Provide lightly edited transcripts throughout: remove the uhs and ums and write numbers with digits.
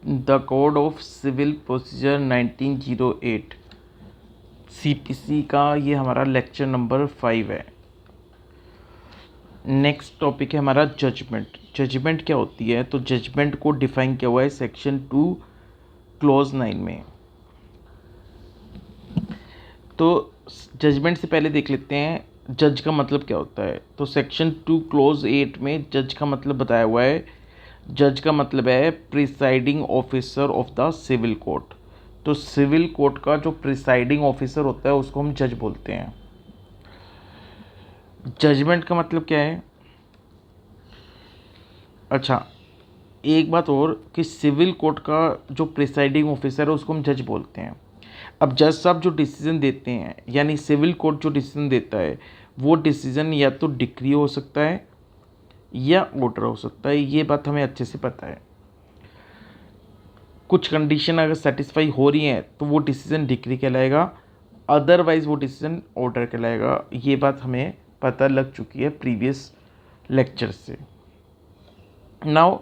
The code of civil procedure 1908 CPC का ये हमारा लेक्चर नंबर 5 है। नेक्स्ट टॉपिक है हमारा जजमेंट। जजमेंट क्या होती है? तो जजमेंट को डिफाइन किया हुआ है सेक्शन 2 क्लॉज 9 में। तो जजमेंट से पहले देख लेते हैं जज का मतलब क्या होता है। तो सेक्शन 2 क्लॉज 8 में जज का मतलब बताया हुआ है। जज का मतलब है presiding officer of the civil court. तो सिविल कोर्ट का जो प्रिसाइडिंग ऑफिसर होता है उसको हम जज बोलते हैं। जजमेंट का मतलब क्या है? अच्छा, एक बात और कि सिविल कोर्ट का जो प्रिसाइडिंग ऑफिसर है उसको हम जज बोलते हैं। अब जज साहब जो डिसीजन देते हैं, यानी सिविल कोर्ट जो डिसीजन देता है, वो डिसीजन या तो डिक्री हो सकता है या ऑर्डर हो सकता है। ये बात हमें अच्छे से पता है। कुछ कंडीशन अगर सेटिस्फाई हो रही हैं तो वो डिसीजन डिक्री कहलाएगा, अदरवाइज वो डिसीजन ऑर्डर कहलाएगा। ये बात हमें पता लग चुकी है प्रीवियस लेक्चर से। नाउ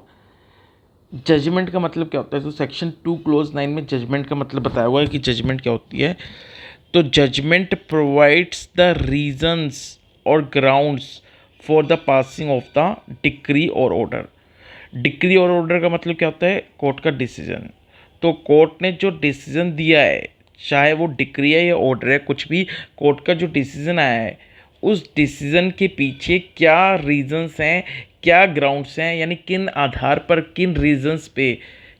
जजमेंट का मतलब क्या होता है? तो सेक्शन 2 क्लॉज 9 में जजमेंट का मतलब बताया हुआ है कि जजमेंट क्या होती है। तो जजमेंट प्रोवाइड्स द रीजंस और grounds for the passing of the decree और ऑर्डर। डिक्री और ऑर्डर का मतलब क्या होता है? कोर्ट का डिसीजन। तो कोर्ट ने जो डिसीजन दिया है, चाहे वो डिक्री है या ऑर्डर है, कुछ भी कोर्ट का जो डिसीजन आया है, उस डिसीजन के पीछे क्या रीजंस हैं, क्या ग्राउंड्स हैं, यानी किन आधार पर, किन रीजंस पे,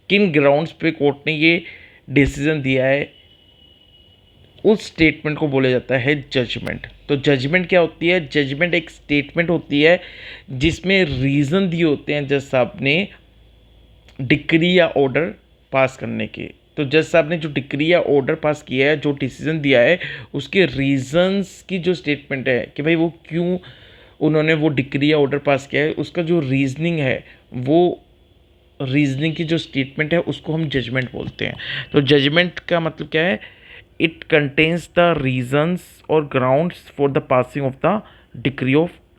किन ग्राउंड्स पे कोर्ट ने ये डिसीजन दिया है, उस स्टेटमेंट को बोला जाता है जजमेंट। तो जजमेंट क्या होती है? जजमेंट एक स्टेटमेंट होती है जिसमें रीज़न दिए होते हैं जज साहब ने डिक्री या ऑर्डर पास करने के। तो जज साहब ने जो डिक्री या ऑर्डर पास किया है, जो डिसीजन दिया है, उसके रीजंस की जो स्टेटमेंट है कि भाई वो क्यों उन्होंने वो डिक्री या ऑर्डर पास किया है, उसका जो रीजनिंग है, वो रीजनिंग की जो स्टेटमेंट है उसको हम जजमेंट बोलते हैं। तो जजमेंट का मतलब क्या है? इट कंटेन्स द रीजंस और grounds for the passing of the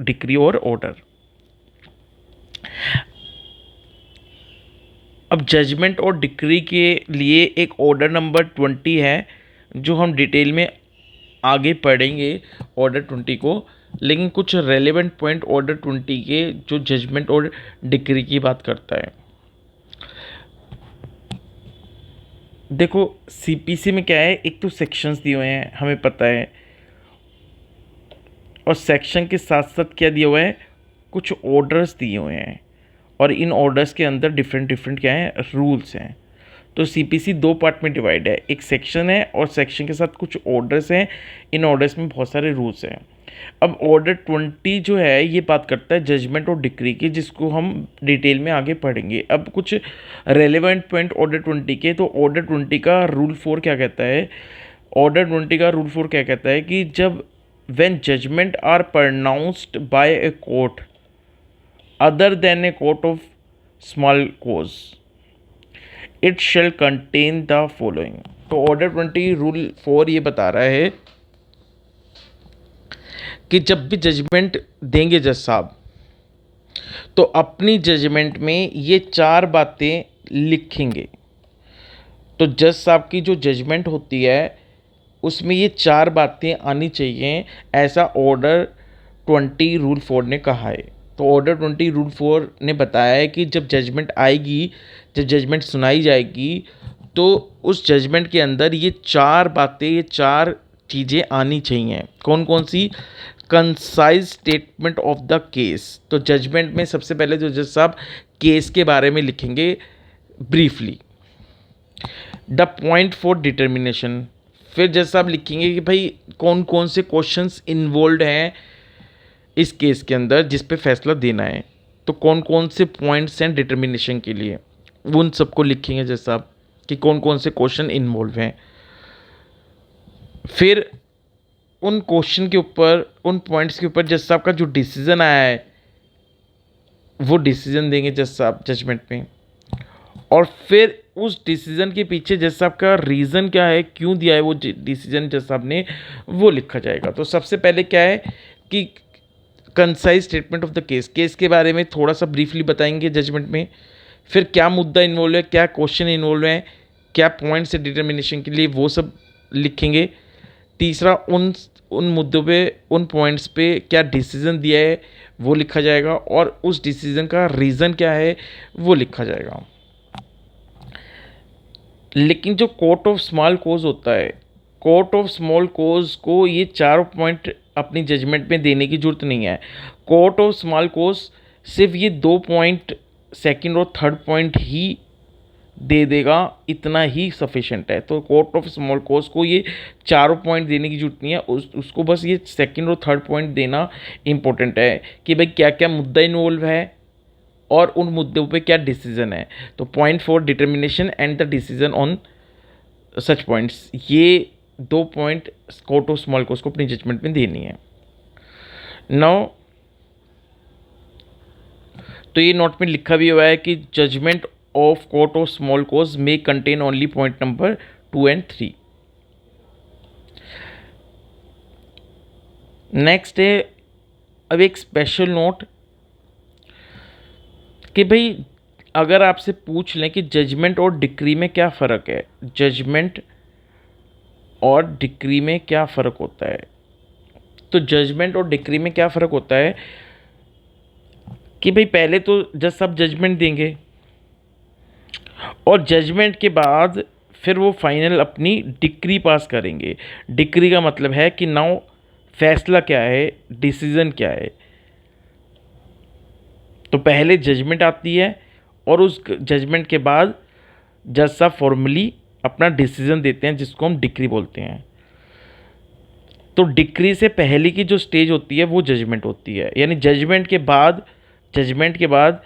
decree और ऑर्डर। अब जजमेंट और डिक्री के लिए एक ऑर्डर नंबर 20 है जो हम डिटेल में आगे पढ़ेंगे ऑर्डर 20 को। लेकिन कुछ रेलेवेंट पॉइंट ऑर्डर 20 के जो जजमेंट और डिक्री की बात करता है। देखो सीपीसी में क्या है, एक तो सेक्शंस दिए हुए हैं हमें पता है, और सेक्शन के साथ साथ क्या दिया हुआ है, कुछ ऑर्डर्स दिए हुए हैं, और इन ऑर्डर्स के अंदर डिफरेंट डिफरेंट क्या है, रूल्स हैं। तो सीपीसी दो पार्ट में डिवाइड है, एक सेक्शन है और सेक्शन के साथ कुछ ऑर्डर्स हैं। इन ऑर्डर्स में बहुत सारे रूल्स हैं। अब ऑर्डर 20 जो है ये बात करता है जजमेंट और डिक्री की, जिसको हम डिटेल में आगे पढ़ेंगे। अब कुछ रेलेवेंट पॉइंट ऑर्डर 20 के। तो ऑर्डर 20 का रूल 4 क्या कहता है? ऑर्डर 20 का रूल 4 क्या कहता है कि जब when judgment are pronounced by a court other than a court of small cause it shall contain the following। तो ऑर्डर 20 रूल 4 ये बता रहा है कि जब भी जजमेंट देंगे जज साहब, तो अपनी जजमेंट में ये 4 बातें लिखेंगे। तो जज साहब की जो जजमेंट होती है उसमें ये 4 बातें आनी चाहिए, ऐसा ऑर्डर 20 रूल 4 ने कहा है। तो ऑर्डर 20 रूल 4 ने बताया है कि जब जजमेंट आएगी, जब जजमेंट सुनाई जाएगी, तो उस जजमेंट के अंदर ये 4 बातें, ये 4 चीज़ें आनी चाहिए। कौन कौन सी? Concise statement of the case. तो जजमेंट में सबसे पहले जो जज साहब केस के बारे में लिखेंगे briefly. The point for determination. फिर जज साहब लिखेंगे कि भाई कौन कौन से क्वेश्चंस इन्वॉल्व हैं इस केस के अंदर जिस पे फैसला देना है। तो कौन कौन से पॉइंट्स हैं डिटर्मिनेशन के लिए, उन सबको लिखेंगे जज साहब कि कौन कौन से क्वेश्चन इन्वॉल्व हैं। फिर उन क्वेश्चन के ऊपर, उन पॉइंट्स के ऊपर जज साहब का जो डिसीजन आया है वो डिसीजन देंगे जज साहब जजमेंट में। और फिर उस डिसीजन के पीछे जज साहब का रीज़न क्या है, क्यों दिया है वो डिसीजन जज साहब ने, वो लिखा जाएगा। तो सबसे पहले क्या है कि concise statement of the case. Case के बारे में थोड़ा सा ब्रीफली बताएंगे जजमेंट में फिर क्या मुद्दा इन्वॉल्व है, क्या क्वेश्चन इन्वॉल्व है, क्या पॉइंट से डिटर्मिनेशन के लिए, वो सब लिखेंगे। तीसरा उन उन मुद्दों पे, उन पॉइंट्स पे क्या डिसीजन दिया है वो लिखा जाएगा, और उस डिसीजन का रीज़न क्या है वो लिखा जाएगा। लेकिन जो कोर्ट ऑफ स्मॉल कोज होता है, कोर्ट ऑफ स्मॉल कोज को ये 4 पॉइंट अपनी जजमेंट में देने की ज़रूरत नहीं है। कोर्ट ऑफ स्मॉल कोज सिर्फ ये 2 पॉइंट, सेकंड और थर्ड पॉइंट ही दे देगा, इतना ही सफिशेंट है। तो कोर्ट ऑफ स्मॉल कोज को ये 4 पॉइंट देने की जरूरत नहीं है, उसको बस ये सेकंड और थर्ड पॉइंट देना इम्पोर्टेंट है कि भाई क्या क्या मुद्दा इन्वॉल्व है और उन मुद्दों पे क्या डिसीजन है। तो point for determination and the decision on such points, ये 2 पॉइंट कोर्ट ऑफ स्मॉल कोज को अपनी जजमेंट में देनी है। नाउ तो ये नोट में लिखा भी हुआ है कि judgment of court of small causes may contain only point number 2 and 3। Next है अब एक स्पेशल नोट कि भाई अगर आपसे पूछ लें कि जजमेंट और डिक्री में क्या फ़र्क है, जजमेंट और डिक्री में क्या फ़र्क होता है, तो जजमेंट और डिक्री में क्या फ़र्क होता है कि भाई पहले तो जज सब जजमेंट देंगे और जजमेंट के बाद फिर वो फाइनल अपनी डिक्री पास करेंगे। डिक्री का मतलब है कि नाउ फैसला क्या है, डिसीज़न क्या है। तो पहले जजमेंट आती है और उस जजमेंट के बाद जज साहब फॉर्मली अपना डिसीज़न देते हैं, जिसको हम डिक्री बोलते हैं। तो डिक्री से पहले की जो स्टेज होती है वो जजमेंट होती है, यानी जजमेंट के बाद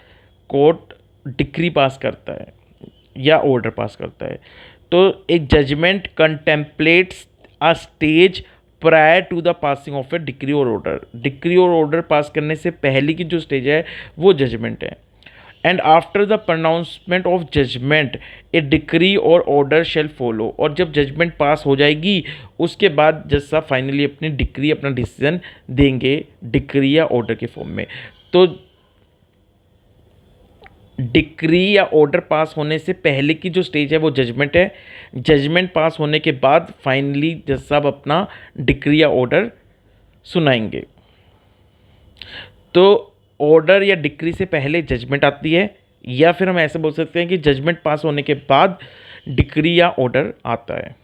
कोर्ट डिक्री पास करता है या ऑर्डर पास करता है। तो एक judgement contemplates a stage prior to the passing of a decree और ऑर्डर। डिक्री और ऑर्डर पास करने से पहले की जो स्टेज है वो जजमेंट है। And after the pronouncement of judgment a decree और ऑर्डर शेल फॉलो। और जब जजमेंट पास हो जाएगी उसके बाद जज साहब फाइनली अपनी डिक्री, अपना डिसीजन देंगे डिक्री या ऑर्डर के फॉर्म में। तो डिक्री या ऑर्डर पास होने से पहले की जो स्टेज है वो जजमेंट है। जजमेंट पास होने के बाद फाइनली जज साहब अपना डिक्री या ऑर्डर सुनाएंगे। तो ऑर्डर या डिक्री से पहले जजमेंट आती है, या फिर हम ऐसे बोल सकते हैं कि जजमेंट पास होने के बाद डिक्री या ऑर्डर आता है।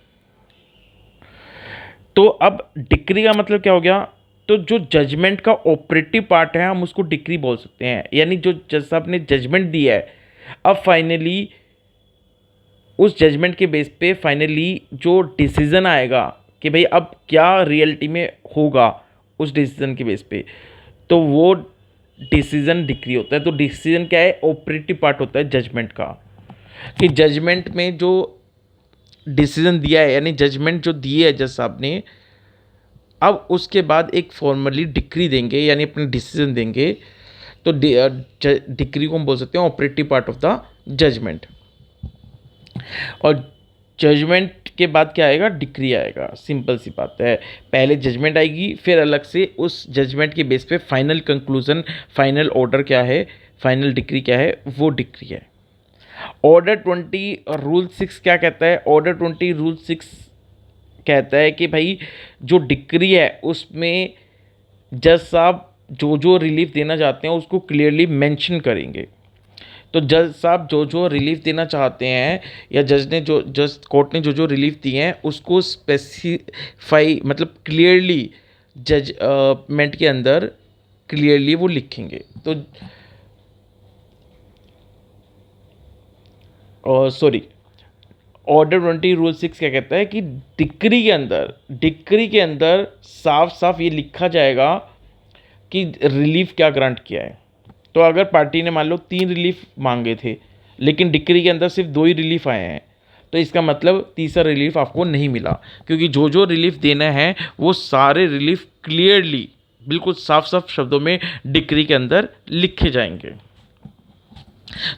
तो अब डिक्री का मतलब क्या हो गया, तो जो जजमेंट का ऑपरेटिव पार्ट है हम उसको डिक्री बोल सकते हैं, यानी जो जज साहब ने जजमेंट दिया है अब फाइनली उस जजमेंट के बेस पे फाइनली जो डिसीज़न आएगा कि भाई अब क्या रियलिटी में होगा उस डिसीज़न के बेस पे, तो वो डिसीज़न डिक्री होता है। तो डिसीज़न क्या है, ऑपरेटिव पार्ट होता है जजमेंट का, कि जजमेंट में जो डिसीज़न दिया है यानी जजमेंट जो दी है जज साहब ने, अब उसके बाद एक फॉर्मली डिक्री देंगे यानी अपने डिसीजन देंगे। तो डिक्री को हम बोल सकते हैं operative part of the judgment. और जजमेंट के बाद क्या आएगा, डिक्री आएगा। सिंपल सी बात है, पहले जजमेंट आएगी फिर अलग से उस जजमेंट के बेस पे फाइनल कंक्लूजन, फाइनल ऑर्डर क्या है, फाइनल डिक्री क्या है, वो डिक्री है। ऑर्डर 20 रूल 6 क्या कहता है, ऑर्डर 20 रूल 6 कहता है कि भाई जो डिक्री है उसमें जज साहब जो जो रिलीफ देना चाहते हैं उसको क्लियरली मेंशन करेंगे। तो जज साहब जो जो रिलीफ देना चाहते हैं या जज कोर्ट ने जो जो रिलीफ दिए हैं उसको स्पेसिफाई, मतलब क्लियरली जजमेंट के अंदर क्लियरली वो लिखेंगे। तो ऑर्डर 20 रूल 6 क्या कहता है कि डिक्री के अंदर साफ साफ ये लिखा जाएगा कि रिलीफ क्या ग्रांट किया है। तो अगर पार्टी ने मान लो 3 रिलीफ मांगे थे लेकिन डिक्री के अंदर सिर्फ 2 ही रिलीफ आए हैं, तो इसका मतलब तीसरा रिलीफ आपको नहीं मिला, क्योंकि जो जो रिलीफ देना है वो सारे रिलीफ क्लियरली बिल्कुल साफ साफ शब्दों में डिक्री के अंदर लिखे जाएंगे।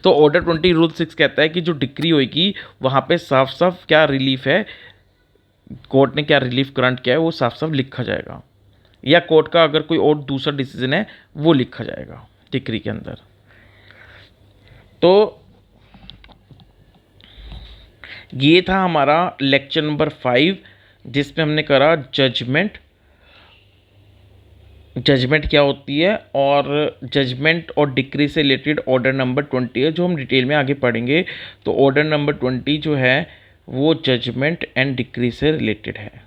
तो ऑर्डर 20 रूल 6 कहता है कि जो डिक्री होगी वहाँ पे साफ साफ क्या रिलीफ है, कोर्ट ने क्या रिलीफ ग्रांट किया है वो साफ साफ लिखा जाएगा, या कोर्ट का अगर कोई और दूसरा डिसीजन है वो लिखा जाएगा डिक्री के अंदर। तो ये था हमारा लेक्चर नंबर 5 जिसमें हमने करा जजमेंट क्या होती है और जजमेंट और डिक्री से रिलेटेड ऑर्डर नंबर 20 है जो हम डिटेल में आगे पढ़ेंगे। तो ऑर्डर नंबर 20 जो है वो जजमेंट एंड डिक्री से रिलेटेड है।